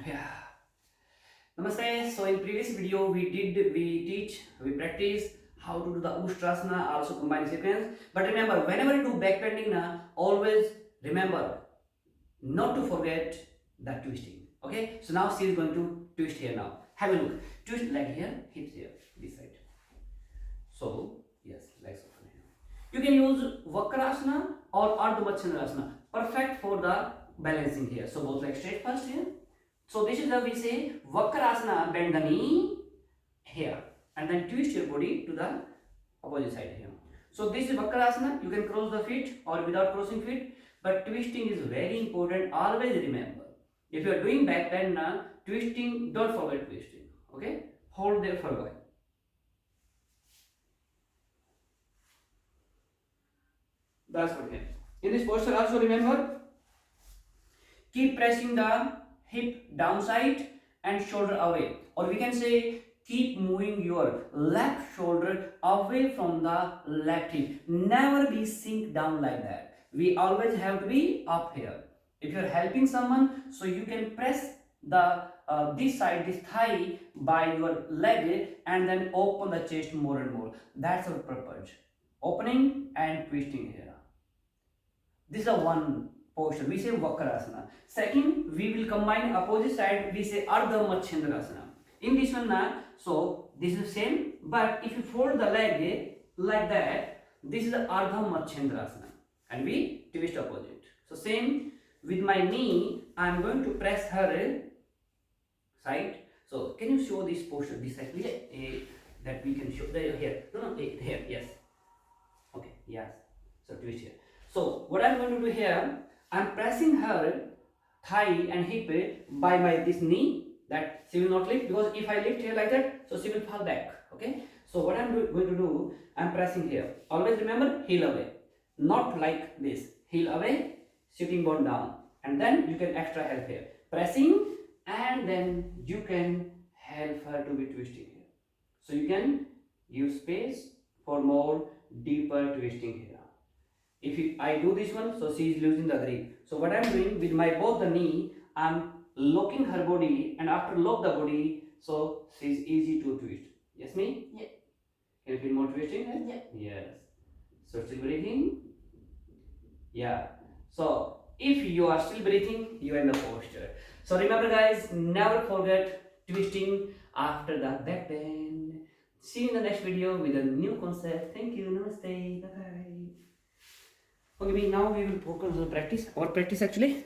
Yeah. Namaste. So in previous video we practice how to do the Ustrasana, also combined sequence. But remember, whenever you do back bending na, always remember not to forget the twisting. Okay? So now she is going to twist here now. Have a look. Twist leg here, hips here, this side. So yes, legs open here. You can use Vakrasana or Ardha Machandrasana. Perfect for the balancing here. So both legs straight first here. So this is how we say Vakrasana, bend the knee here and then twist your body to the opposite side here. So this is Vakrasana, you can cross the feet or without crossing feet, but twisting is very important. Always remember, if you are doing back bend, twisting, don't forget twisting. Okay, hold there for a while. That's okay. In this posture also remember, keep pressing the hip downside and shoulder away, or we can say keep moving your left shoulder away from the left hip. Never be sink down like that. We always have to be up here. If you are helping someone, so you can press the this side, this thigh by your leg and then open the chest more and more. That's our purpose. Opening and twisting here. This is a one posture. We say Vakrasana. Second, we will combine opposite side. We say Ardha Machandrasana. In this one now, so this is the same. But if you fold the leg like that, this is the Ardha Machandrasana, and we twist opposite. So same with my knee. I am going to press her side. So can you show this posture? This side, please. That we can show. There, here. No, here. Yes. Okay. Yes. So twist here. So what I'm going to do here, I'm pressing her thigh and hip by my this knee, that she will not lift, because if I lift here like that, so she will fall back. Okay. So what I'm going to do, I'm pressing here. Always remember, heel away, not like this. Heel away, sitting bone down, and then you can extra help here, pressing, and then you can help her to be twisting here. So you can give space for more deeper twisting here. If I do this one, so she is losing the grip. So what I am doing with my both the knee, I am locking her body, and after lock the body, so she is easy to twist. Yes, me? Yeah. Can you feel more twisting? Yeah. Yes. So still breathing? Yeah. So if you are still breathing, you are in the posture. So remember guys, never forget twisting after the back bend. See you in the next video with a new concept. Thank you. Namaste. Bye bye. Okay, now we will focus on practice. Our practice actually.